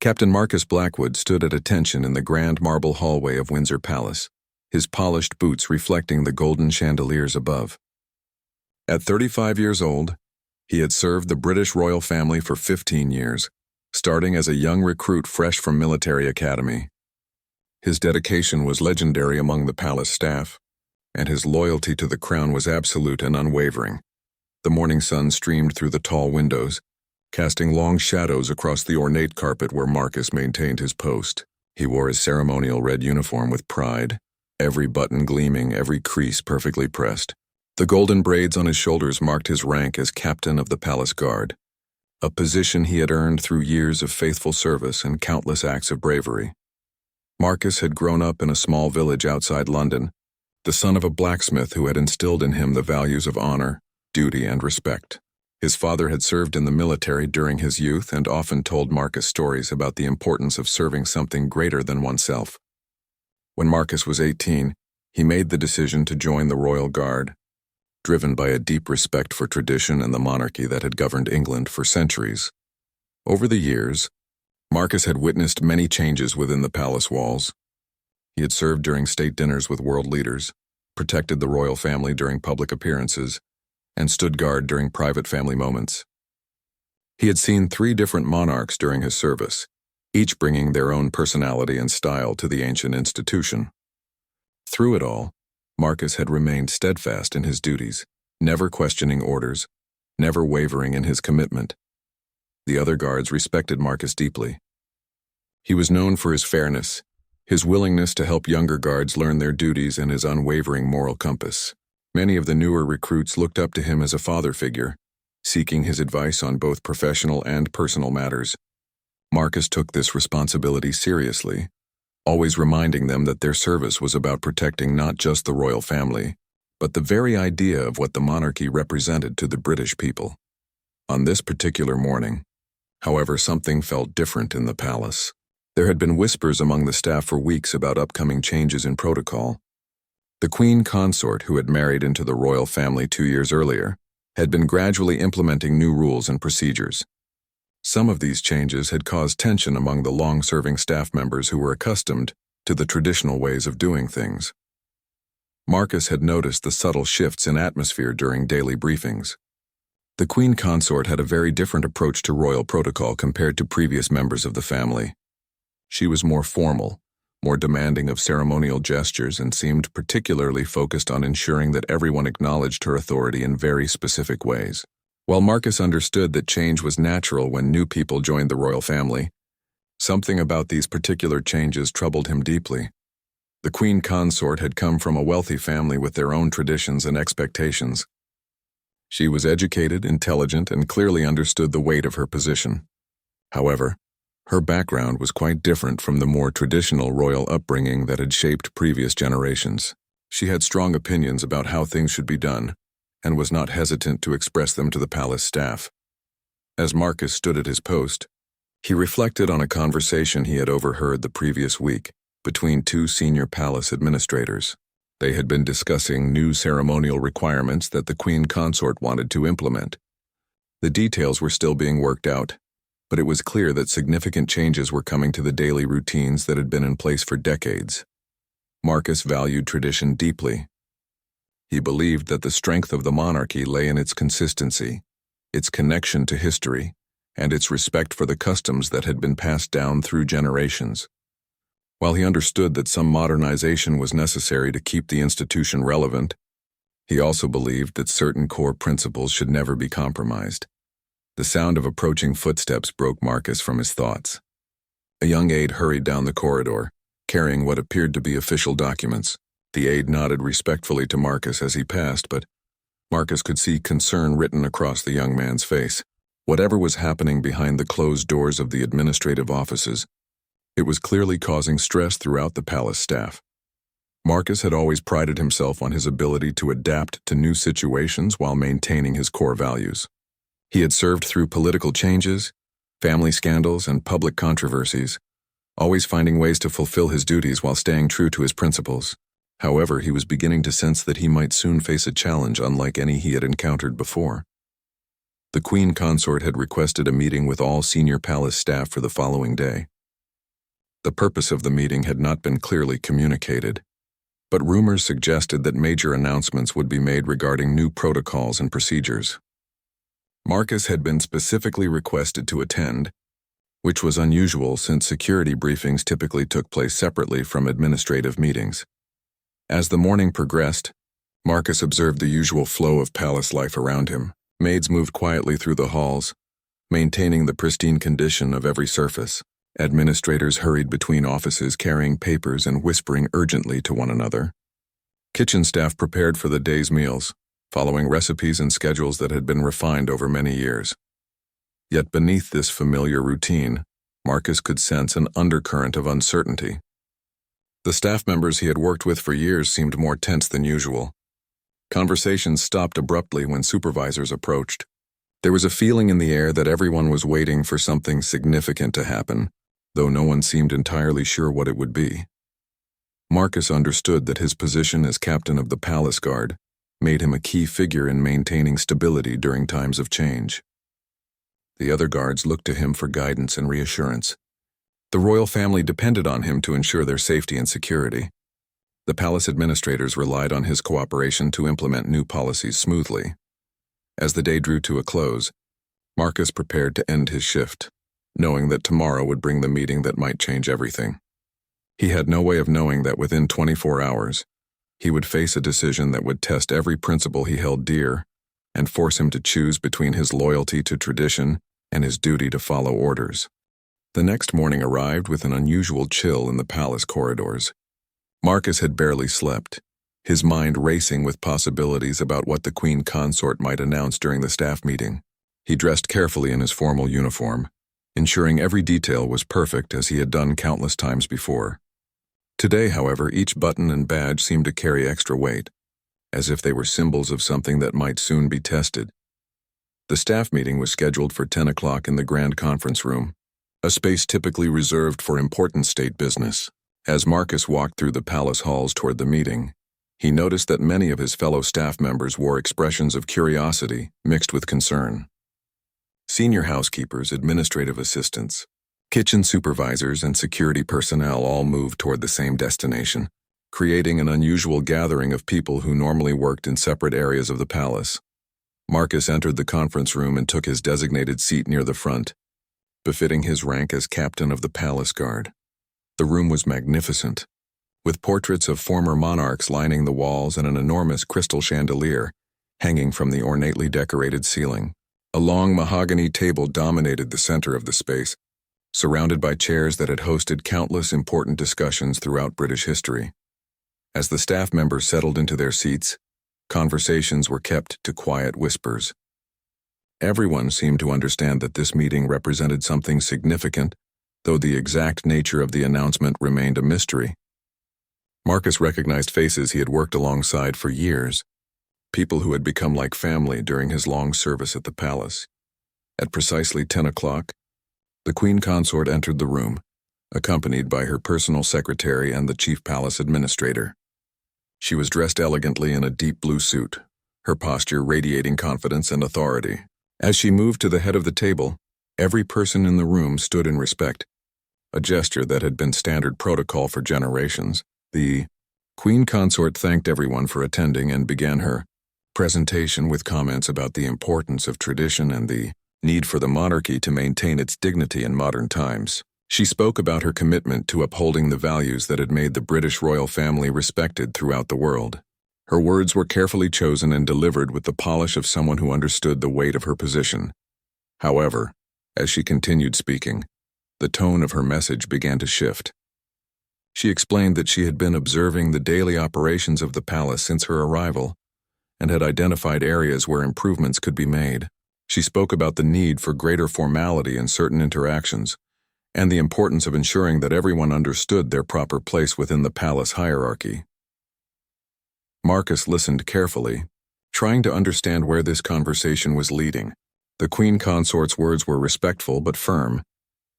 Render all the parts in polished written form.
Captain Marcus Blackwood stood at attention in the grand marble hallway of Windsor Palace, his polished boots reflecting the golden chandeliers above. At 35 years old, he had served the British royal family for 15 years, starting as a young recruit fresh from military academy. His dedication was legendary among the palace staff, and his loyalty to the crown was absolute and unwavering. The morning sun streamed through the tall windows, casting long shadows across the ornate carpet where Marcus maintained his post. He wore his ceremonial red uniform with pride, every button gleaming, every crease perfectly pressed. The golden braids on his shoulders marked his rank as captain of the palace guard, a position he had earned through years of faithful service and countless acts of bravery. Marcus had grown up in a small village outside London, the son of a blacksmith who had instilled in him the values of honor, duty, and respect. His father had served in the military during his youth and often told Marcus stories about the importance of serving something greater than oneself. When Marcus was 18, he made the decision to join the Royal Guard, driven by a deep respect for tradition and the monarchy that had governed England for centuries. Over the years, Marcus had witnessed many changes within the palace walls. He had served during state dinners with world leaders, protected the royal family during public appearances, and stood guard during private family moments. He had seen 3 different monarchs during his service, each bringing their own personality and style to the ancient institution. Through it all, Marcus had remained steadfast in his duties, never questioning orders, never wavering in his commitment. The other guards respected Marcus deeply. He was known for his fairness, his willingness to help younger guards learn their duties, and his unwavering moral compass. Many of the newer recruits looked up to him as a father figure, seeking his advice on both professional and personal matters. Marcus took this responsibility seriously, always reminding them that their service was about protecting not just the royal family, but the very idea of what the monarchy represented to the British people. On this particular morning, however, something felt different in the palace. There had been whispers among the staff for weeks about upcoming changes in protocol. The Queen Consort, who had married into the royal family 2 years earlier, had been gradually implementing new rules and procedures. Some of these changes had caused tension among the long-serving staff members who were accustomed to the traditional ways of doing things. Marcus had noticed the subtle shifts in atmosphere during daily briefings. The Queen Consort had a very different approach to royal protocol compared to previous members of the family. She was more formal, more demanding of ceremonial gestures, and seemed particularly focused on ensuring that everyone acknowledged her authority in very specific ways. While Marcus understood that change was natural when new people joined the royal family, something about these particular changes troubled him deeply. The Queen Consort had come from a wealthy family with their own traditions and expectations. She was educated, intelligent, and clearly understood the weight of her position. However, her background was quite different from the more traditional royal upbringing that had shaped previous generations. She had strong opinions about how things should be done, and was not hesitant to express them to the palace staff. As Marcus stood at his post, he reflected on a conversation he had overheard the previous week between 2 senior palace administrators. They had been discussing new ceremonial requirements that the Queen Consort wanted to implement. The details were still being worked out, but it was clear that significant changes were coming to the daily routines that had been in place for decades. Marcus valued tradition deeply. He believed that the strength of the monarchy lay in its consistency, its connection to history, and its respect for the customs that had been passed down through generations. While he understood that some modernization was necessary to keep the institution relevant, he also believed that certain core principles should never be compromised. The sound of approaching footsteps broke Marcus from his thoughts. A young aide hurried down the corridor, carrying what appeared to be official documents. The aide nodded respectfully to Marcus as he passed, but Marcus could see concern written across the young man's face. Whatever was happening behind the closed doors of the administrative offices, it was clearly causing stress throughout the palace staff. Marcus had always prided himself on his ability to adapt to new situations while maintaining his core values. He had served through political changes, family scandals, and public controversies, always finding ways to fulfill his duties while staying true to his principles. However, he was beginning to sense that he might soon face a challenge unlike any he had encountered before. The Queen Consort had requested a meeting with all senior palace staff for the following day. The purpose of the meeting had not been clearly communicated, but rumors suggested that major announcements would be made regarding new protocols and procedures. Marcus had been specifically requested to attend, which was unusual since security briefings typically took place separately from administrative meetings. As the morning progressed, Marcus observed the usual flow of palace life around him. Maids moved quietly through the halls, maintaining the pristine condition of every surface. Administrators hurried between offices carrying papers and whispering urgently to one another. Kitchen staff prepared for the day's meals, following recipes and schedules that had been refined over many years. Yet beneath this familiar routine, Marcus could sense an undercurrent of uncertainty. The staff members he had worked with for years seemed more tense than usual. Conversations stopped abruptly when supervisors approached. There was a feeling in the air that everyone was waiting for something significant to happen, though no one seemed entirely sure what it would be. Marcus understood that his position as captain of the palace guard made him a key figure in maintaining stability during times of change. The other guards looked to him for guidance and reassurance. The royal family depended on him to ensure their safety and security. The palace administrators relied on his cooperation to implement new policies smoothly. As the day drew to a close, Marcus prepared to end his shift, knowing that tomorrow would bring the meeting that might change everything. He had no way of knowing that within 24 hours, he would face a decision that would test every principle he held dear and force him to choose between his loyalty to tradition and his duty to follow orders. The next morning arrived with an unusual chill in the palace corridors. Marcus had barely slept, his mind racing with possibilities about what the Queen Consort might announce during the staff meeting. He dressed carefully in his formal uniform, ensuring every detail was perfect as he had done countless times before. Today, however, each button and badge seemed to carry extra weight, as if they were symbols of something that might soon be tested. The staff meeting was scheduled for 10 o'clock in the Grand Conference Room, a space typically reserved for important state business. As Marcus walked through the palace halls toward the meeting, he noticed that many of his fellow staff members wore expressions of curiosity mixed with concern. Senior housekeepers, administrative assistants, kitchen supervisors, and security personnel all moved toward the same destination, creating an unusual gathering of people who normally worked in separate areas of the palace. Marcus entered the conference room and took his designated seat near the front, befitting his rank as captain of the palace guard. The room was magnificent, with portraits of former monarchs lining the walls and an enormous crystal chandelier hanging from the ornately decorated ceiling. A long mahogany table dominated the center of the space, surrounded by chairs that had hosted countless important discussions throughout British history. As the staff members settled into their seats, conversations were kept to quiet whispers. Everyone seemed to understand that this meeting represented something significant, though the exact nature of the announcement remained a mystery. Marcus recognized faces he had worked alongside for years, people who had become like family during his long service at the palace. At precisely 10 o'clock, the Queen Consort entered the room, accompanied by her personal secretary and the chief palace administrator. She was dressed elegantly in a deep blue suit, her posture radiating confidence and authority. As she moved to the head of the table, every person in the room stood in respect, a gesture that had been standard protocol for generations. The Queen Consort thanked everyone for attending and began her presentation with comments about the importance of tradition and the need for the monarchy to maintain its dignity in modern times. She spoke about her commitment to upholding the values that had made the British royal family respected throughout the world. Her words were carefully chosen and delivered with the polish of someone who understood the weight of her position. However, as she continued speaking, the tone of her message began to shift. She explained that she had been observing the daily operations of the palace since her arrival and had identified areas where improvements could be made. She spoke about the need for greater formality in certain interactions and the importance of ensuring that everyone understood their proper place within the palace hierarchy. Marcus listened carefully, trying to understand where this conversation was leading. The Queen Consort's words were respectful but firm,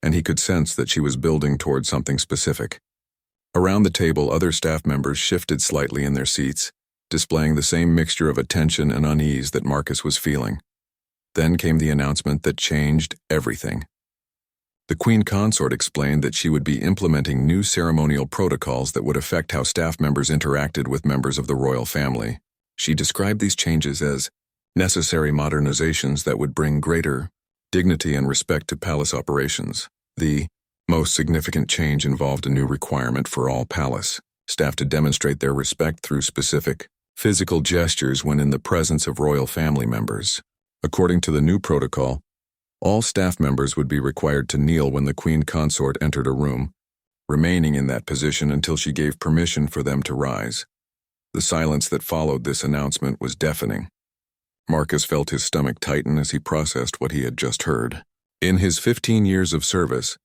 and he could sense that she was building toward something specific. Around the table, other staff members shifted slightly in their seats, displaying the same mixture of attention and unease that Marcus was feeling. Then came the announcement that changed everything. The Queen Consort explained that she would be implementing new ceremonial protocols that would affect how staff members interacted with members of the royal family. She described these changes as necessary modernizations that would bring greater dignity and respect to palace operations. The most significant change involved a new requirement for all palace staff to demonstrate their respect through specific physical gestures when in the presence of royal family members. According to the new protocol, all staff members would be required to kneel when the Queen Consort entered a room, remaining in that position until she gave permission for them to rise. The silence that followed this announcement was deafening. Marcus felt his stomach tighten as he processed what he had just heard. In his 15 years of service,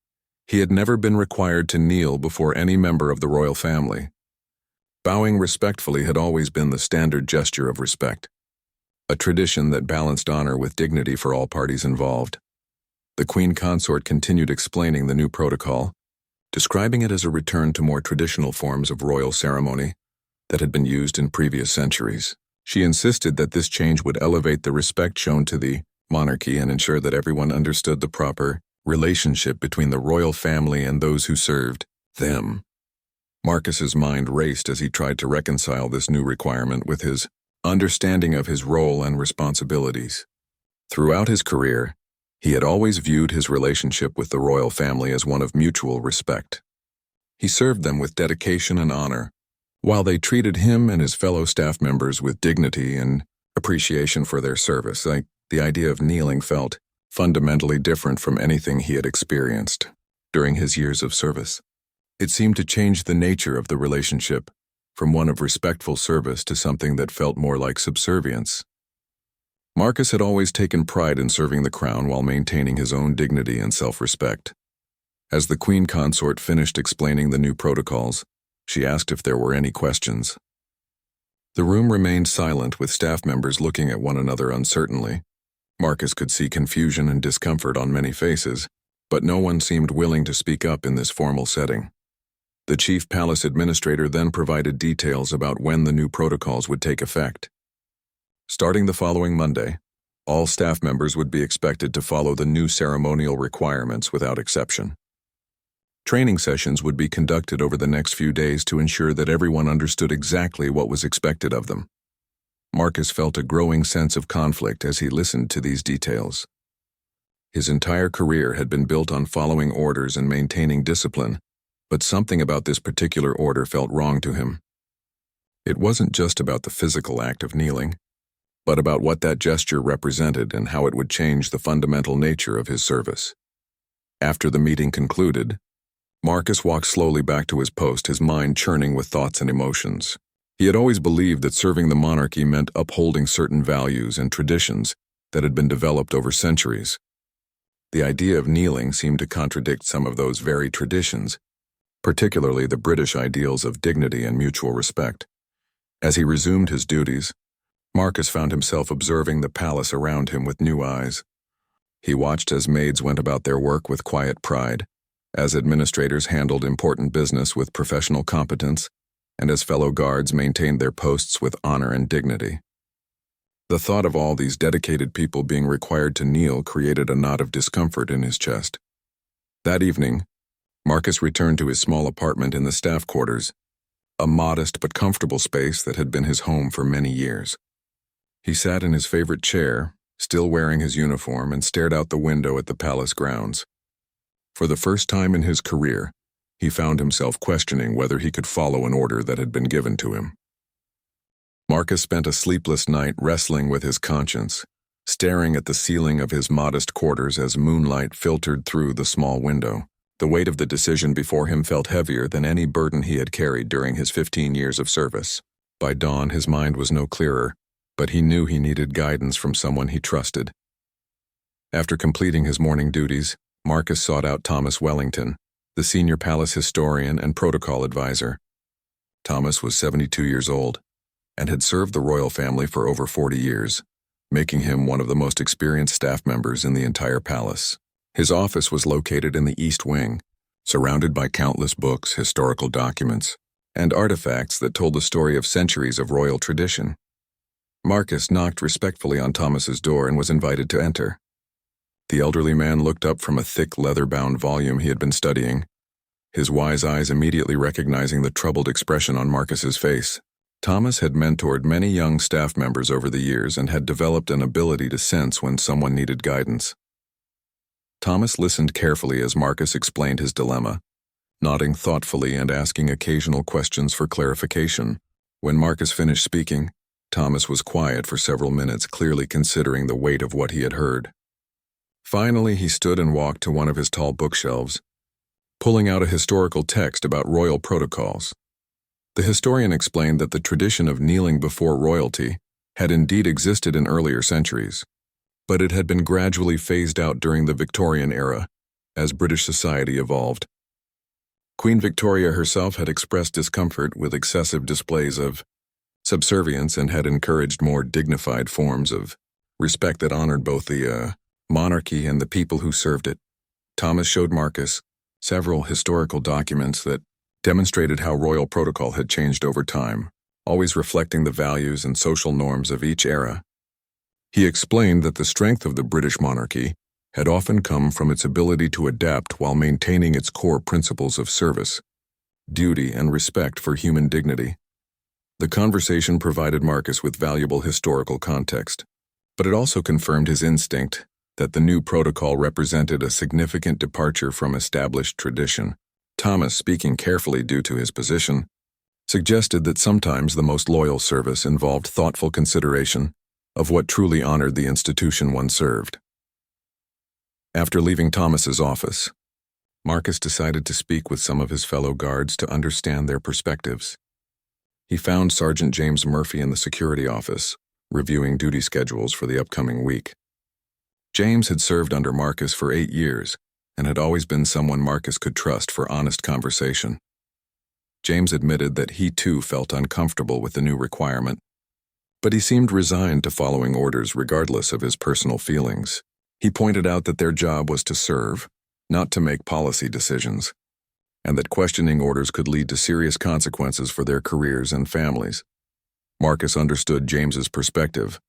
he had never been required to kneel before any member of the royal family. Bowing respectfully had always been the standard gesture of respect, a tradition that balanced honor with dignity for all parties involved. The Queen Consort continued explaining the new protocol, describing it as a return to more traditional forms of royal ceremony that had been used in previous centuries. She insisted that this change would elevate the respect shown to the monarchy and ensure that everyone understood the proper relationship between the royal family and those who served them. Marcus's mind raced as he tried to reconcile this new requirement with his understanding of his role and responsibilities. Throughout his career, he had always viewed his relationship with the royal family as one of mutual respect. He served them with dedication and honor, while they treated him and his fellow staff members with dignity and appreciation for their service. The idea of kneeling felt fundamentally different from anything he had experienced during his years of service. It seemed to change the nature of the relationship, from one of respectful service to something that felt more like subservience. Marcus had always taken pride in serving the crown while maintaining his own dignity and self-respect. As the Queen Consort finished explaining the new protocols, she asked if there were any questions. The room remained silent, with staff members looking at one another uncertainly. Marcus could see confusion and discomfort on many faces, but no one seemed willing to speak up in this formal setting. The chief palace administrator then provided details about when the new protocols would take effect. Starting the following Monday, all staff members would be expected to follow the new ceremonial requirements without exception. Training sessions would be conducted over the next few days to ensure that everyone understood exactly what was expected of them. Marcus felt a growing sense of conflict as he listened to these details. His entire career had been built on following orders and maintaining discipline, but something about this particular order felt wrong to him. It wasn't just about the physical act of kneeling, but about what that gesture represented and how it would change the fundamental nature of his service. After the meeting concluded, Marcus walked slowly back to his post, his mind churning with thoughts and emotions. He had always believed that serving the monarchy meant upholding certain values and traditions that had been developed over centuries. The idea of kneeling seemed to contradict some of those very traditions, particularly the British ideals of dignity and mutual respect. As he resumed his duties, Marcus found himself observing the palace around him with new eyes. He watched as maids went about their work with quiet pride, as administrators handled important business with professional competence, and as fellow guards maintained their posts with honor and dignity. The thought of all these dedicated people being required to kneel created a knot of discomfort in his chest. That evening, Marcus returned to his small apartment in the staff quarters, a modest but comfortable space that had been his home for many years. He sat in his favorite chair, still wearing his uniform, and stared out the window at the palace grounds. For the first time in his career, he found himself questioning whether he could follow an order that had been given to him. Marcus spent a sleepless night wrestling with his conscience, staring at the ceiling of his modest quarters as moonlight filtered through the small window. The weight of the decision before him felt heavier than any burden he had carried during his 15 years of service. By dawn, his mind was no clearer, but he knew he needed guidance from someone he trusted. After completing his morning duties, Marcus sought out Thomas Wellington, the senior palace historian and protocol advisor. Thomas was 72 years old and had served the royal family for over 40 years, making him one of the most experienced staff members in the entire palace. His office was located in the East Wing, surrounded by countless books, historical documents, and artifacts that told the story of centuries of royal tradition. Marcus knocked respectfully on Thomas's door and was invited to enter. The elderly man looked up from a thick leather-bound volume he had been studying, his wise eyes immediately recognizing the troubled expression on Marcus's face. Thomas had mentored many young staff members over the years and had developed an ability to sense when someone needed guidance. Thomas listened carefully as Marcus explained his dilemma, nodding thoughtfully and asking occasional questions for clarification. When Marcus finished speaking, Thomas was quiet for several minutes, clearly considering the weight of what he had heard. Finally, he stood and walked to one of his tall bookshelves, pulling out a historical text about royal protocols. The historian explained that the tradition of kneeling before royalty had indeed existed in earlier centuries, but it had been gradually phased out during the Victorian era as British society evolved. Queen Victoria herself had expressed discomfort with excessive displays of subservience and had encouraged more dignified forms of respect that honored both the monarchy and the people who served it. Thomas showed Marcus several historical documents that demonstrated how royal protocol had changed over time, always reflecting the values and social norms of each era. He explained that the strength of the British monarchy had often come from its ability to adapt while maintaining its core principles of service, duty, and respect for human dignity. The conversation provided Marcus with valuable historical context, but it also confirmed his instinct that the new protocol represented a significant departure from established tradition. Thomas, speaking carefully due to his position, suggested that sometimes the most loyal service involved thoughtful consideration of what truly honored the institution one served. After leaving Thomas's office, Marcus decided to speak with some of his fellow guards to understand their perspectives. He found Sergeant James Murphy in the security office, reviewing duty schedules for the upcoming week. James had served under Marcus for 8 years and had always been someone Marcus could trust for honest conversation. James admitted that he too felt uncomfortable with the new requirement, but he seemed resigned to following orders regardless of his personal feelings. He pointed out that their job was to serve, not to make policy decisions, and that questioning orders could lead to serious consequences for their careers and families. Marcus understood James's perspective,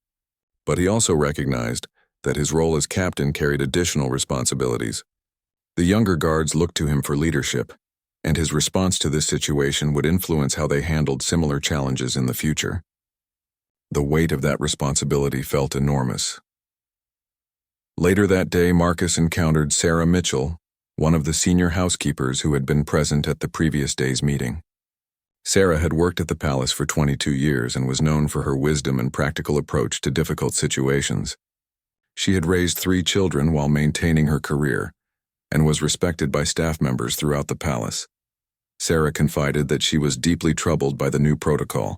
but he also recognized that his role as captain carried additional responsibilities. The younger guards looked to him for leadership, and his response to this situation would influence how they handled similar challenges in the future. The weight of that responsibility felt enormous. Later that day, Marcus encountered Sarah Mitchell, one of the senior housekeepers who had been present at the previous day's meeting. Sarah had worked at the palace for 22 years and was known for her wisdom and practical approach to difficult situations. She had raised 3 children while maintaining her career and was respected by staff members throughout the palace. Sarah confided that she was deeply troubled by the new protocol,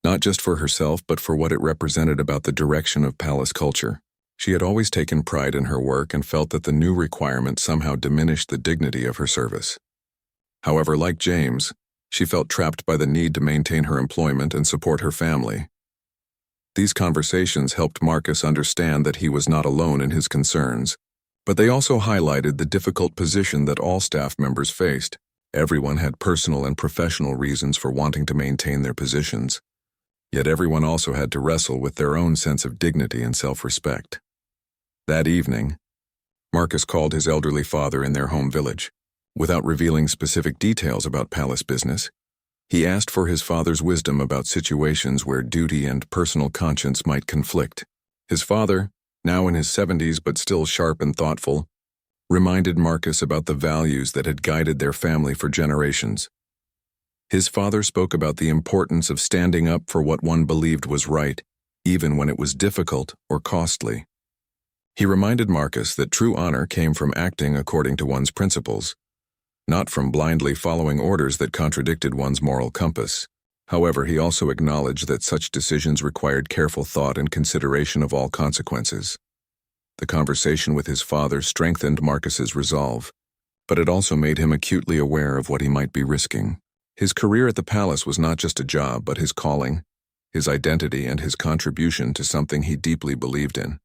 not just for herself but for what it represented about the direction of palace culture. She had always taken pride in her work and felt that the new requirement somehow diminished the dignity of her service. However, like James, she felt trapped by the need to maintain her employment and support her family. These conversations helped Marcus understand that he was not alone in his concerns, but they also highlighted the difficult position that all staff members faced. Everyone had personal and professional reasons for wanting to maintain their positions, yet everyone also had to wrestle with their own sense of dignity and self-respect. That evening, Marcus called his elderly father in their home village. Without revealing specific details about palace business, he asked for his father's wisdom about situations where duty and personal conscience might conflict. His father, now in his 70s but still sharp and thoughtful, reminded Marcus about the values that had guided their family for generations. His father spoke about the importance of standing up for what one believed was right, even when it was difficult or costly. He reminded Marcus that true honor came from acting according to one's principles, not from blindly following orders that contradicted one's moral compass. However, he also acknowledged that such decisions required careful thought and consideration of all consequences. The conversation with his father strengthened Marcus's resolve, but it also made him acutely aware of what he might be risking. His career at the palace was not just a job, but his calling, his identity, and his contribution to something he deeply believed in.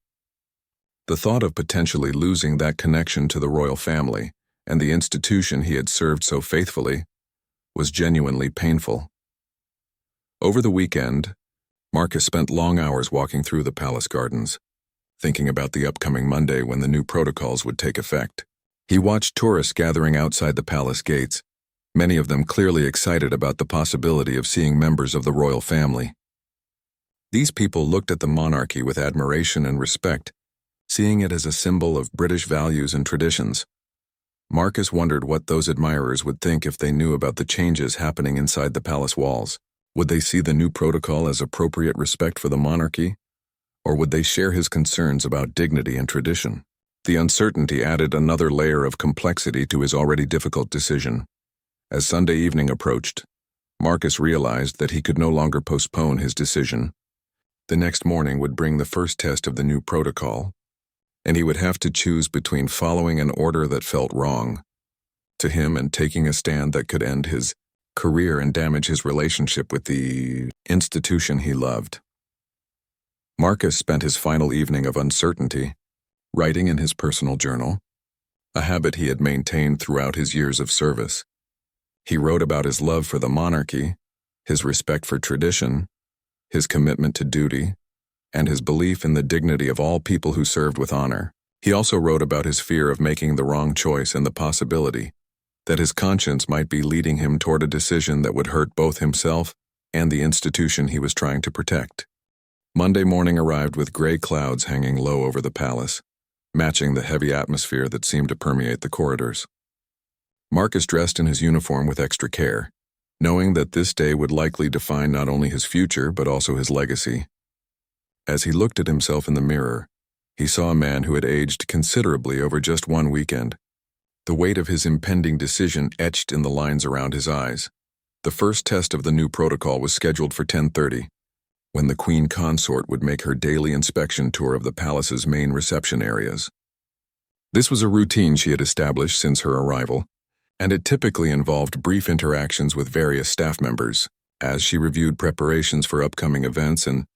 The thought of potentially losing that connection to the royal family and the institution he had served so faithfully was genuinely painful. Over the weekend, Marcus spent long hours walking through the palace gardens, thinking about the upcoming Monday when the new protocols would take effect. He watched tourists gathering outside the palace gates, many of them clearly excited about the possibility of seeing members of the royal family. These people looked at the monarchy with admiration and respect, seeing it as a symbol of British values and traditions. Marcus wondered what those admirers would think if they knew about the changes happening inside the palace walls. Would they see the new protocol as appropriate respect for the monarchy? Or would they share his concerns about dignity and tradition? The uncertainty added another layer of complexity to his already difficult decision. As Sunday evening approached, Marcus realized that he could no longer postpone his decision. The next morning would bring the first test of the new protocol, and he would have to choose between following an order that felt wrong to him and taking a stand that could end his career and damage his relationship with the institution he loved. Marcus spent his final evening of uncertainty writing in his personal journal, a habit he had maintained throughout his years of service. He wrote about his love for the monarchy, his respect for tradition, his commitment to duty, and his belief in the dignity of all people who served with honor. He also wrote about his fear of making the wrong choice and the possibility that his conscience might be leading him toward a decision that would hurt both himself and the institution he was trying to protect. Monday morning arrived with gray clouds hanging low over the palace, matching the heavy atmosphere that seemed to permeate the corridors. Marcus dressed in his uniform with extra care, knowing that this day would likely define not only his future but also his legacy. As he looked at himself in the mirror, he saw a man who had aged considerably over just one weekend, the weight of his impending decision etched in the lines around his eyes. The first test of the new protocol was scheduled for 10:30, when the Queen Consort would make her daily inspection tour of the palace's main reception areas. This was a routine she had established since her arrival, and it typically involved brief interactions with various staff members, as she reviewed preparations for upcoming events and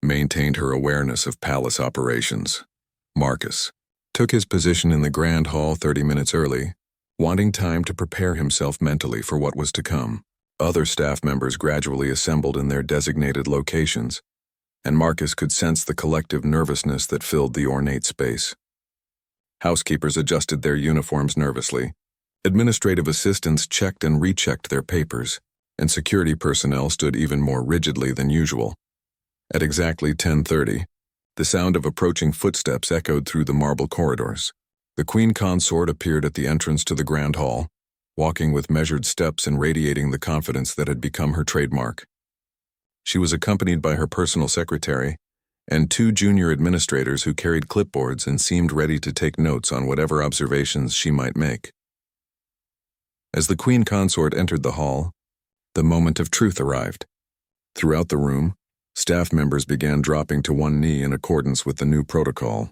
maintained her awareness of palace operations. Marcus took his position in the Grand Hall 30 minutes early, wanting time to prepare himself mentally for what was to come. Other staff members gradually assembled in their designated locations, and Marcus could sense the collective nervousness that filled the ornate space. Housekeepers adjusted their uniforms nervously, administrative assistants checked and rechecked their papers, and security personnel stood even more rigidly than usual. At exactly 10:30, the sound of approaching footsteps echoed through the marble corridors. The Queen Consort appeared at the entrance to the Grand Hall, walking with measured steps and radiating the confidence that had become her trademark. She was accompanied by her personal secretary and 2 junior administrators who carried clipboards and seemed ready to take notes on whatever observations she might make. As the Queen Consort entered the hall, the moment of truth arrived. Throughout the room, staff members began dropping to one knee in accordance with the new protocol.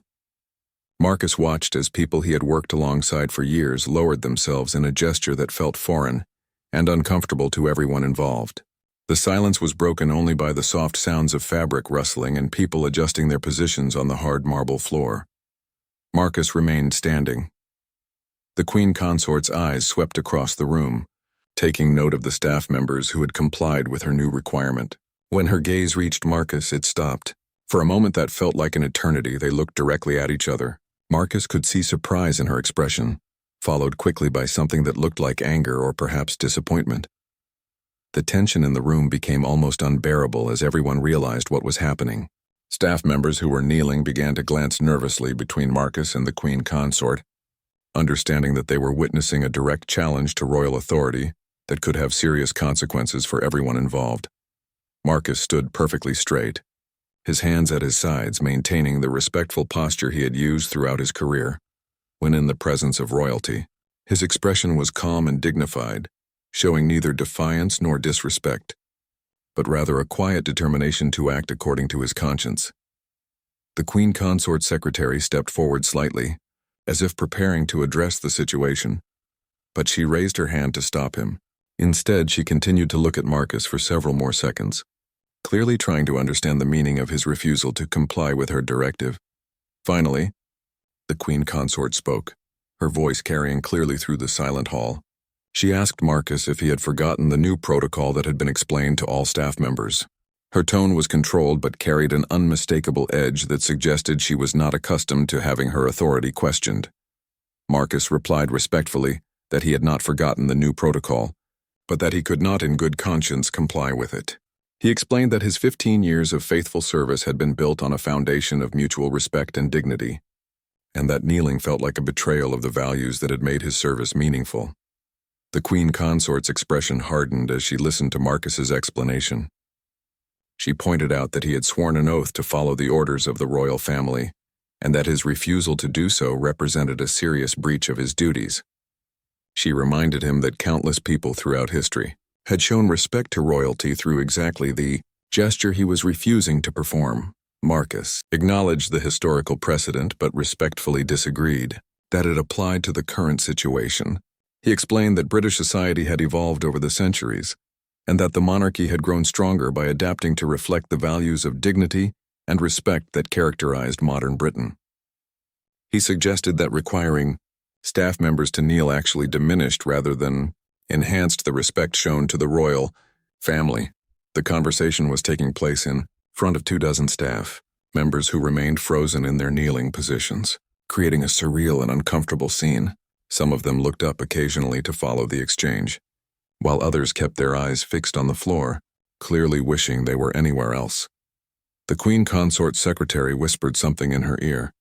Marcus watched as people he had worked alongside for years lowered themselves in a gesture that felt foreign and uncomfortable to everyone involved. The silence was broken only by the soft sounds of fabric rustling and people adjusting their positions on the hard marble floor. Marcus remained standing. The Queen Consort's eyes swept across the room, taking note of the staff members who had complied with her new requirement. When her gaze reached Marcus, it stopped. For a moment that felt like an eternity, they looked directly at each other. Marcus could see surprise in her expression, followed quickly by something that looked like anger or perhaps disappointment. The tension in the room became almost unbearable as everyone realized what was happening. Staff members who were kneeling began to glance nervously between Marcus and the Queen Consort, understanding that they were witnessing a direct challenge to royal authority that could have serious consequences for everyone involved. Marcus stood perfectly straight, his hands at his sides, maintaining the respectful posture he had used throughout his career. When in the presence of royalty, his expression was calm and dignified, showing neither defiance nor disrespect, but rather a quiet determination to act according to his conscience. The Queen Consort's secretary stepped forward slightly, as if preparing to address the situation, but she raised her hand to stop him. Instead, she continued to look at Marcus for several more seconds, clearly trying to understand the meaning of his refusal to comply with her directive. Finally, the Queen Consort spoke, her voice carrying clearly through the silent hall. She asked Marcus if he had forgotten the new protocol that had been explained to all staff members. Her tone was controlled but carried an unmistakable edge that suggested she was not accustomed to having her authority questioned. Marcus replied respectfully that he had not forgotten the new protocol, but that he could not in good conscience comply with it. He explained that his 15 years of faithful service had been built on a foundation of mutual respect and dignity, and that kneeling felt like a betrayal of the values that had made his service meaningful. The Queen Consort's expression hardened as she listened to Marcus's explanation. She pointed out that he had sworn an oath to follow the orders of the royal family, and that his refusal to do so represented a serious breach of his duties. She reminded him that countless people throughout history had shown respect to royalty through exactly the gesture he was refusing to perform. Marcus acknowledged the historical precedent but respectfully disagreed that it applied to the current situation. He explained that British society had evolved over the centuries, and that the monarchy had grown stronger by adapting to reflect the values of dignity and respect that characterized modern Britain. He suggested that requiring staff members to kneel actually diminished rather than enhanced the respect shown to the royal family. The conversation was taking place in front of 24 staff members who remained frozen in their kneeling positions, creating a surreal and uncomfortable scene. Some of them looked up occasionally to follow the exchange, while others kept their eyes fixed on the floor, clearly wishing they were anywhere else. The Queen Consort's secretary whispered something in her ear,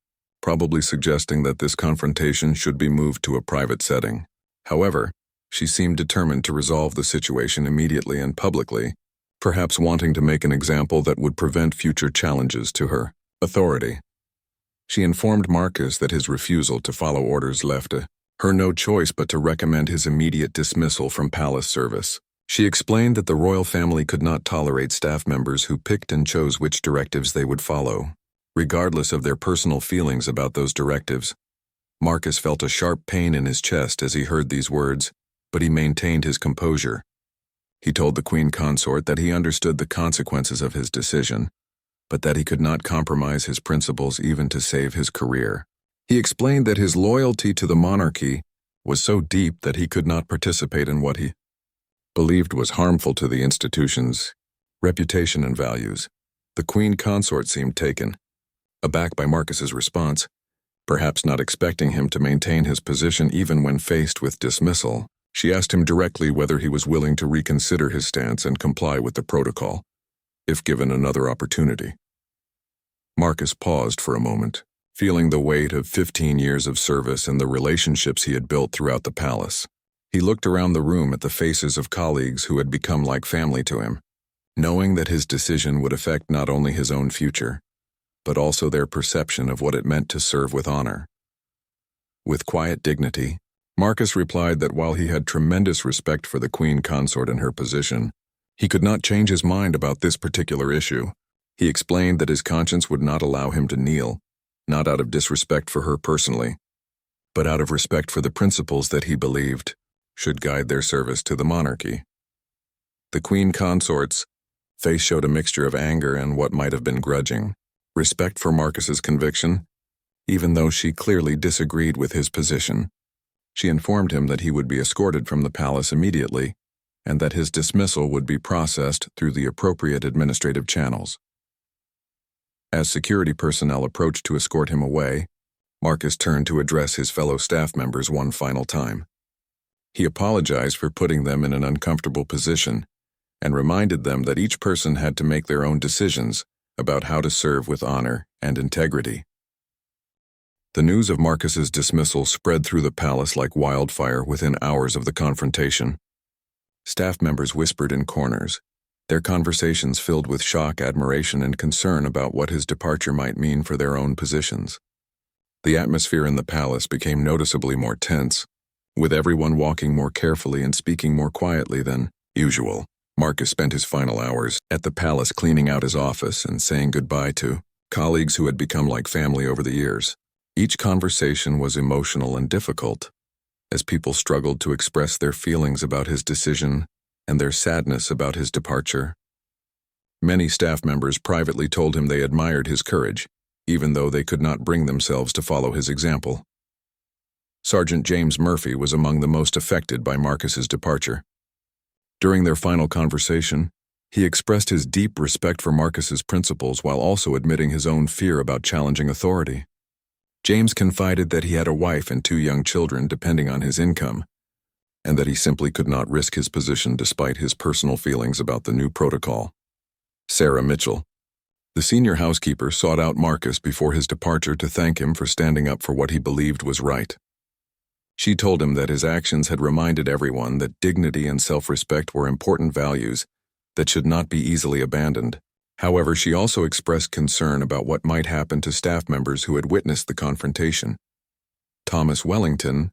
probably suggesting that this confrontation should be moved to a private setting. However, she seemed determined to resolve the situation immediately and publicly, perhaps wanting to make an example that would prevent future challenges to her authority. She informed Marcus that his refusal to follow orders left her no choice but to recommend his immediate dismissal from palace service. She explained that the royal family could not tolerate staff members who picked and chose which directives they would follow, regardless of their personal feelings about those directives. Marcus felt a sharp pain in his chest as he heard these words, but he maintained his composure. He told the Queen Consort that he understood the consequences of his decision, but that he could not compromise his principles even to save his career. He explained that his loyalty to the monarchy was so deep that he could not participate in what he believed was harmful to the institution's reputation and values. The Queen Consort seemed taken aback by Marcus's response, perhaps not expecting him to maintain his position even when faced with dismissal. She asked him directly whether he was willing to reconsider his stance and comply with the protocol, if given another opportunity. Marcus paused for a moment, feeling the weight of 15 years of service and the relationships he had built throughout the palace. He looked around the room at the faces of colleagues who had become like family to him, knowing that his decision would affect not only his own future, but also their perception of what it meant to serve with honor. With quiet dignity, Marcus replied that while he had tremendous respect for the Queen Consort and her position, he could not change his mind about this particular issue. He explained that his conscience would not allow him to kneel, not out of disrespect for her personally, but out of respect for the principles that he believed should guide their service to the monarchy. The Queen Consort's face showed a mixture of anger and what might have been grudging respect for Marcus's conviction, even though she clearly disagreed with his position. She informed him that he would be escorted from the palace immediately, and that his dismissal would be processed through the appropriate administrative channels. As security personnel approached to escort him away, Marcus turned to address his fellow staff members one final time. He apologized for putting them in an uncomfortable position, and reminded them that each person had to make their own decisions about how to serve with honor and integrity. The news of Marcus's dismissal spread through the palace like wildfire within hours of the confrontation. Staff members whispered in corners, their conversations filled with shock, admiration, and concern about what his departure might mean for their own positions. The atmosphere in the palace became noticeably more tense, with everyone walking more carefully and speaking more quietly than usual. Marcus spent his final hours at the palace cleaning out his office and saying goodbye to colleagues who had become like family over the years. Each conversation was emotional and difficult, as people struggled to express their feelings about his decision and their sadness about his departure. Many staff members privately told him they admired his courage, even though they could not bring themselves to follow his example. Sergeant James Murphy was among the most affected by Marcus's departure. During their final conversation, He expressed his deep respect for Marcus's principles while also admitting his own fear about challenging authority. James confided that he had a wife and 2 young children depending on his income, and that he simply could not risk his position despite his personal feelings about the new protocol. Sarah Mitchell, the senior housekeeper, sought out Marcus before his departure to thank him for standing up for what he believed was right. She told him that his actions had reminded everyone that dignity and self-respect were important values that should not be easily abandoned. However, she also expressed concern about what might happen to staff members who had witnessed the confrontation. Thomas Wellington,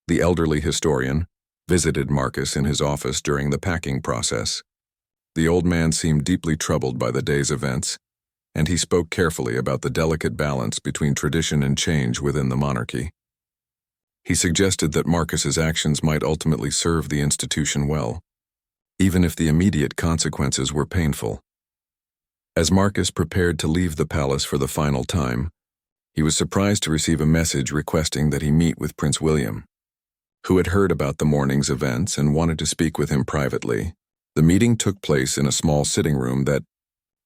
the elderly historian, visited Marcus in his office during the packing process. The old man seemed deeply troubled by the day's events, and he spoke carefully about the delicate balance between tradition and change within the monarchy. He suggested that Marcus's actions might ultimately serve the institution well, even if the immediate consequences were painful. As Marcus prepared to leave the palace for the final time, he was surprised to receive a message requesting that he meet with Prince William, who had heard about the morning's events and wanted to speak with him privately. The meeting took place in a small sitting room that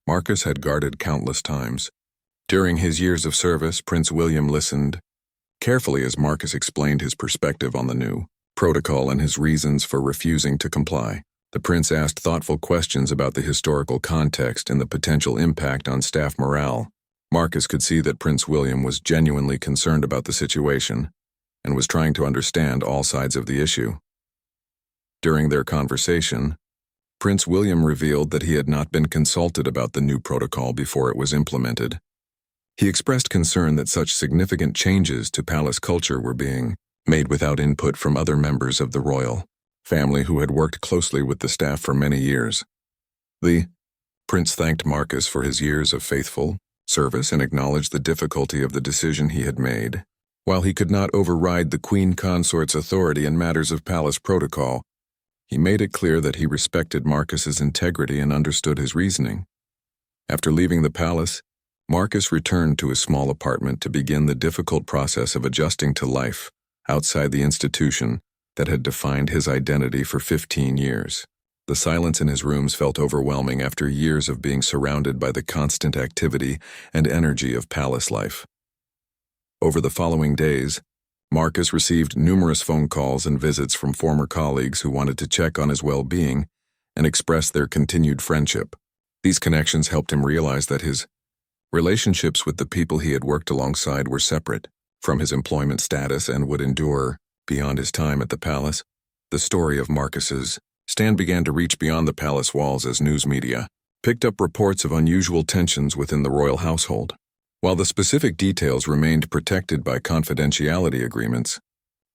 Marcus had guarded countless times. During his years of service, Prince William listened carefully as Marcus explained his perspective on the new protocol and his reasons for refusing to comply. The prince asked thoughtful questions about the historical context and the potential impact on staff morale. Marcus could see that Prince William was genuinely concerned about the situation and was trying to understand all sides of the issue. During their conversation, Prince William revealed that he had not been consulted about the new protocol before it was implemented. He expressed concern that such significant changes to palace culture were being made without input from other members of the royal family who had worked closely with the staff for many years. The prince thanked Marcus for his years of faithful service and acknowledged the difficulty of the decision he had made. While he could not override the queen consort's authority in matters of palace protocol, he made it clear that he respected Marcus's integrity and understood his reasoning. After leaving the palace, Marcus returned to his small apartment to begin the difficult process of adjusting to life outside the institution that had defined his identity for 15 years. The silence in his rooms felt overwhelming after years of being surrounded by the constant activity and energy of palace life. Over the following days, Marcus received numerous phone calls and visits from former colleagues who wanted to check on his well-being and express their continued friendship. These connections helped him realize that his relationships with the people he had worked alongside were separate from his employment status and would endure beyond his time at the palace. The story of Marcus's stand began to reach beyond the palace walls as news media picked up reports of unusual tensions within the royal household. While the specific details remained protected by confidentiality agreements,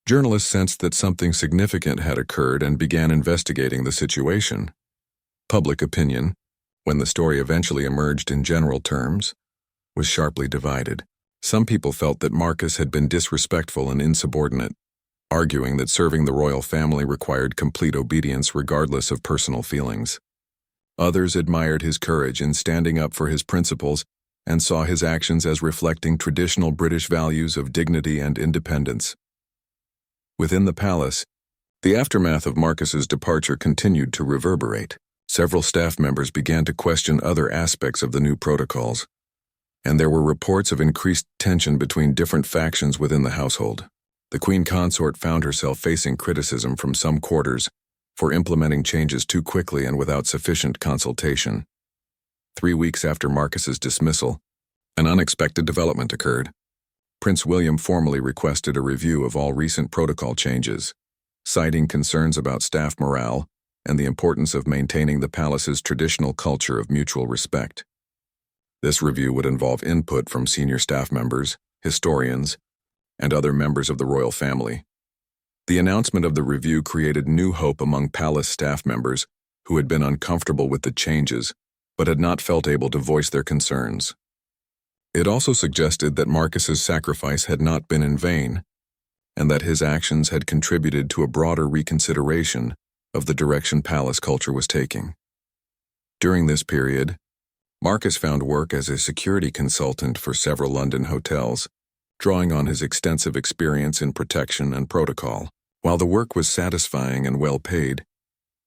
journalists sensed that something significant had occurred and began investigating the situation. Public opinion, when the story eventually emerged in general terms, was sharply divided. Some people felt that Marcus had been disrespectful and insubordinate, arguing that serving the royal family required complete obedience regardless of personal feelings. Others admired his courage in standing up for his principles and saw his actions as reflecting traditional British values of dignity and independence. Within the palace, the aftermath of Marcus's departure continued to reverberate. Several staff members began to question other aspects of the new protocols, and there were reports of increased tension between different factions within the household. The Queen Consort found herself facing criticism from some quarters for implementing changes too quickly and without sufficient consultation. 3 weeks after Marcus's dismissal, an unexpected development occurred. Prince William formally requested a review of all recent protocol changes, citing concerns about staff morale and the importance of maintaining the palace's traditional culture of mutual respect. This review would involve input from senior staff members, historians, and other members of the royal family. The announcement of the review created new hope among palace staff members who had been uncomfortable with the changes but had not felt able to voice their concerns. It also suggested that Marcus's sacrifice had not been in vain, and that his actions had contributed to a broader reconsideration of the direction palace culture was taking. During this period, Marcus found work as a security consultant for several London hotels, drawing on his extensive experience in protection and protocol. While the work was satisfying and well paid,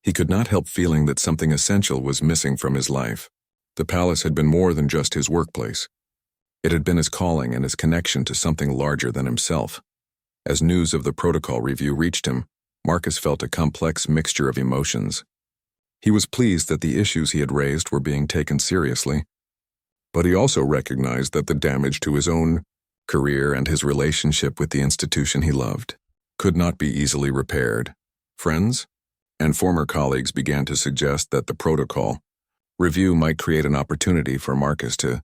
He could not help feeling that something essential was missing from his life. The palace had been more than just his workplace. It had been his calling and his connection to something larger than himself. As news of the protocol review reached him, Marcus felt a complex mixture of emotions. He was pleased that the issues he had raised were being taken seriously, but he also recognized that the damage to his own career and his relationship with the institution he loved could not be easily repaired. Friends and former colleagues began to suggest that the protocol review might create an opportunity for Marcus to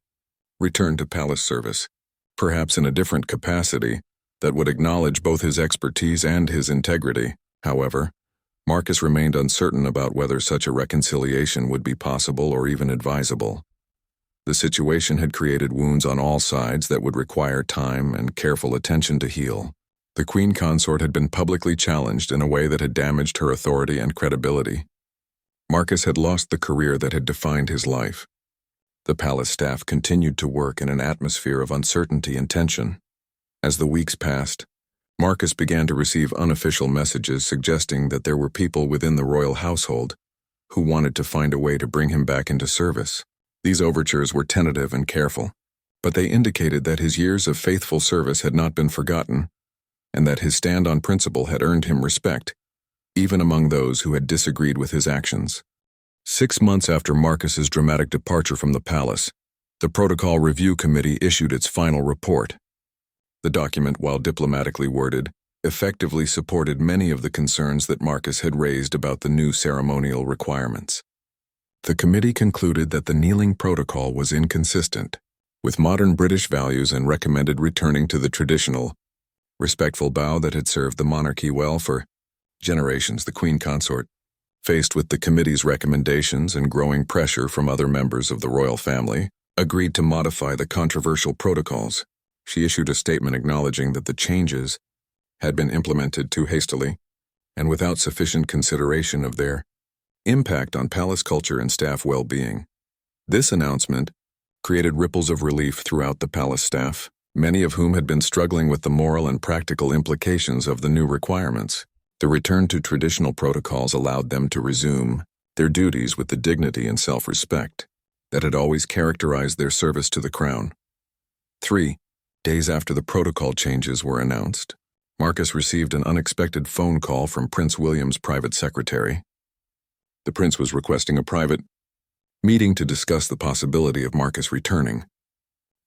return to palace service, perhaps in a different capacity that would acknowledge both his expertise and his integrity. However, Marcus remained uncertain about whether such a reconciliation would be possible or even advisable. The situation had created wounds on all sides that would require time and careful attention to heal. The Queen Consort had been publicly challenged in a way that had damaged her authority and credibility. Marcus had lost the career that had defined his life. The palace staff continued to work in an atmosphere of uncertainty and tension. As the weeks passed, Marcus began to receive unofficial messages suggesting that there were people within the royal household who wanted to find a way to bring him back into service. These overtures were tentative and careful, but they indicated that his years of faithful service had not been forgotten, and that his stand on principle had earned him respect, even among those who had disagreed with his actions. 6 months after Marcus's dramatic departure from the palace, the Protocol Review Committee issued its final report. The document, while diplomatically worded, effectively supported many of the concerns that Marcus had raised about the new ceremonial requirements. The committee concluded that the kneeling protocol was inconsistent with modern British values and recommended returning to the traditional, respectful bow that had served the monarchy well for generations. The Queen Consort, faced with the committee's recommendations and growing pressure from other members of the royal family, agreed to modify the controversial protocols. She issued a statement acknowledging that the changes had been implemented too hastily and without sufficient consideration of their impact on palace culture and staff well-being. This announcement created ripples of relief throughout the palace staff, many of whom had been struggling with the moral and practical implications of the new requirements. The return to traditional protocols allowed them to resume their duties with the dignity and self-respect that had always characterized their service to the crown. 3 days after the protocol changes were announced, Marcus received an unexpected phone call from Prince William's private secretary. The prince was requesting a private meeting to discuss the possibility of Marcus returning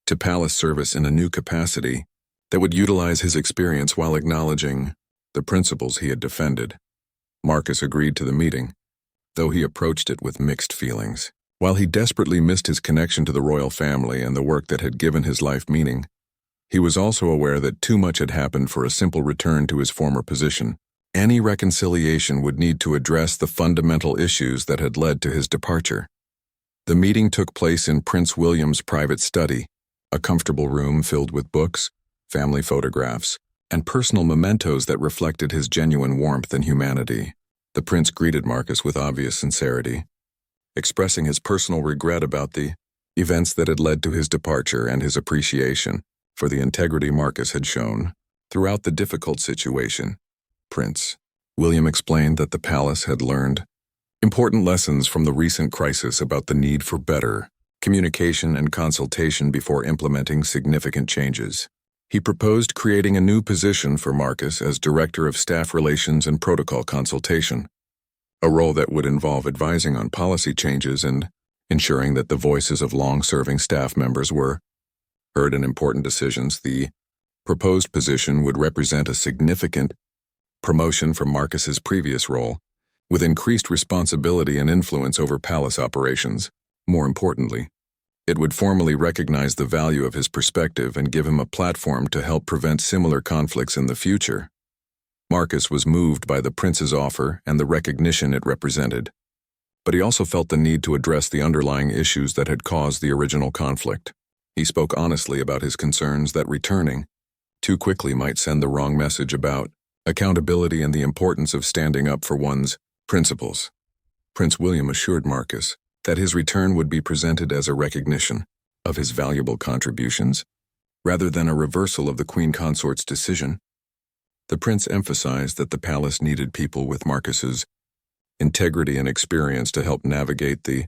to palace service in a new capacity that would utilize his experience while acknowledging the principles he had defended. Marcus agreed to the meeting, though he approached it with mixed feelings. While he desperately missed his connection to the royal family and the work that had given his life meaning, he was also aware that too much had happened for a simple return to his former position. Any reconciliation would need to address the fundamental issues that had led to his departure. The meeting took place in Prince William's private study, a comfortable room filled with books, family photographs, and personal mementos that reflected his genuine warmth and humanity. The prince greeted Marcus with obvious sincerity, expressing his personal regret about the events that had led to his departure and his appreciation for the integrity Marcus had shown throughout the difficult situation. Prince William explained that the palace had learned important lessons from the recent crisis about the need for better communication and consultation before implementing significant changes. He proposed creating a new position for Marcus as Director of Staff Relations and Protocol Consultation, a role that would involve advising on policy changes and ensuring that the voices of long-serving staff members were heard in important decisions. The proposed position would represent a significant promotion from Marcus's previous role, with increased responsibility and influence over palace operations. More importantly, it would formally recognize the value of his perspective and give him a platform to help prevent similar conflicts in the future. Marcus was moved by the prince's offer and the recognition it represented, but he also felt the need to address the underlying issues that had caused the original conflict. He spoke honestly about his concerns that returning too quickly might send the wrong message about accountability and the importance of standing up for one's principles. Prince William assured Marcus that his return would be presented as a recognition of his valuable contributions, rather than a reversal of the Queen Consort's decision. The prince emphasized that the palace needed people with Marcus's integrity, and experience to help navigate the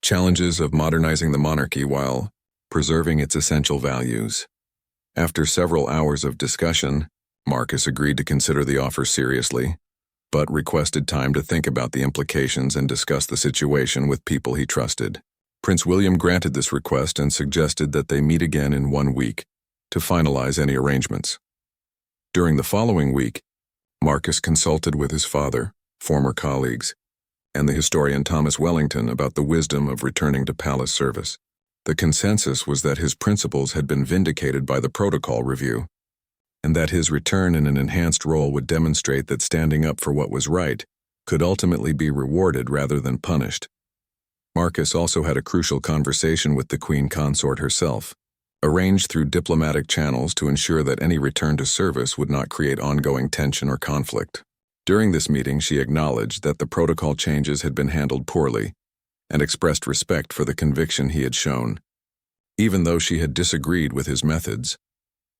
challenges of modernizing the monarchy while preserving its essential values. After several hours of discussion, Marcus agreed to consider the offer seriously, but requested time to think about the implications and discuss the situation with people he trusted. Prince William granted this request and suggested that they meet again in 1 week to finalize any arrangements. During the following week, Marcus consulted with his father, former colleagues, and the historian Thomas Wellington about the wisdom of returning to palace service. The consensus was that his principles had been vindicated by the protocol review, and that his return in an enhanced role would demonstrate that standing up for what was right could ultimately be rewarded rather than punished. Marcus also had a crucial conversation with the Queen Consort herself, arranged through diplomatic channels to ensure that any return to service would not create ongoing tension or conflict. During this meeting, she acknowledged that the protocol changes had been handled poorly and expressed respect for the conviction he had shown. Even though she had disagreed with his methods,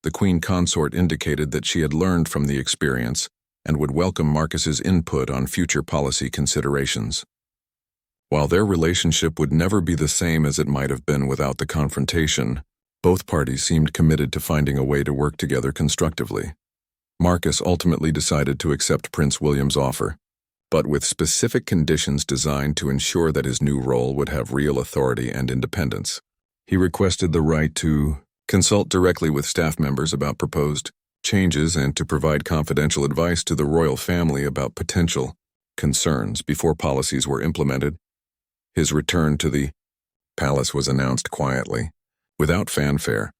the Queen Consort indicated that she had learned from the experience and would welcome Marcus's input on future policy considerations. While their relationship would never be the same as it might have been without the confrontation, both parties seemed committed to finding a way to work together constructively. Marcus ultimately decided to accept Prince William's offer, but with specific conditions designed to ensure that his new role would have real authority and independence. He requested the right to consult directly with staff members about proposed changes and to provide confidential advice to the royal family about potential concerns before policies were implemented. His return to the palace was announced quietly, without fanfare,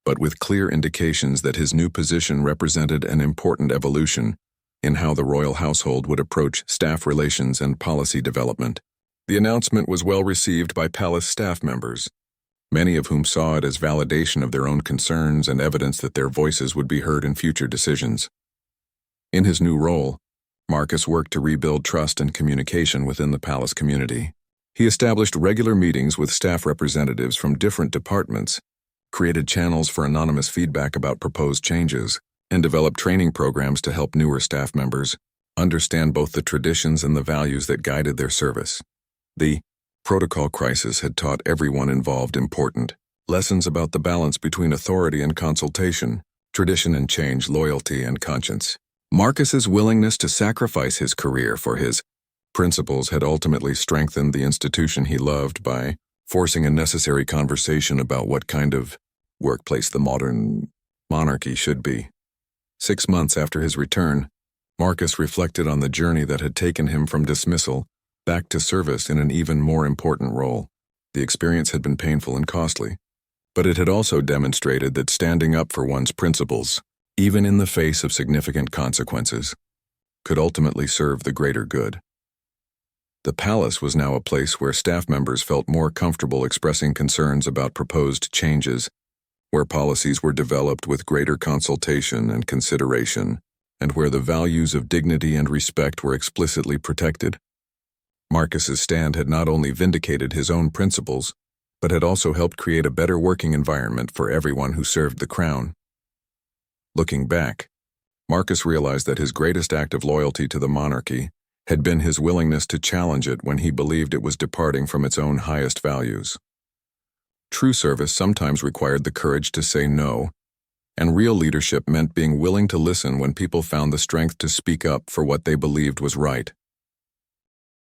but with clear indications that his new position represented an important evolution in how the royal household would approach staff relations and policy development. The announcement was well received by palace staff members, many of whom saw it as validation of their own concerns and evidence that their voices would be heard in future decisions. In his new role, Marcus worked to rebuild trust and communication within the palace community. He established regular meetings with staff representatives from different departments, created channels for anonymous feedback about proposed changes, and developed training programs to help newer staff members understand both the traditions and the values that guided their service. The protocol crisis had taught everyone involved important lessons about the balance between authority and consultation, tradition and change, loyalty and conscience. Marcus's willingness to sacrifice his career for his principles had ultimately strengthened the institution he loved by forcing a necessary conversation about what kind of workplace the modern monarchy should be. 6 months after his return, Marcus reflected on the journey that had taken him from dismissal back to service in an even more important role. The experience had been painful and costly, but it had also demonstrated that standing up for one's principles, even in the face of significant consequences, could ultimately serve the greater good. The palace was now a place where staff members felt more comfortable expressing concerns about proposed changes, where policies were developed with greater consultation and consideration, and where the values of dignity and respect were explicitly protected. Marcus's stand had not only vindicated his own principles, but had also helped create a better working environment for everyone who served the crown. Looking back, Marcus realized that his greatest act of loyalty to the monarchy had been his willingness to challenge it when he believed it was departing from its own highest values. True service sometimes required the courage to say no, and real leadership meant being willing to listen when people found the strength to speak up for what they believed was right.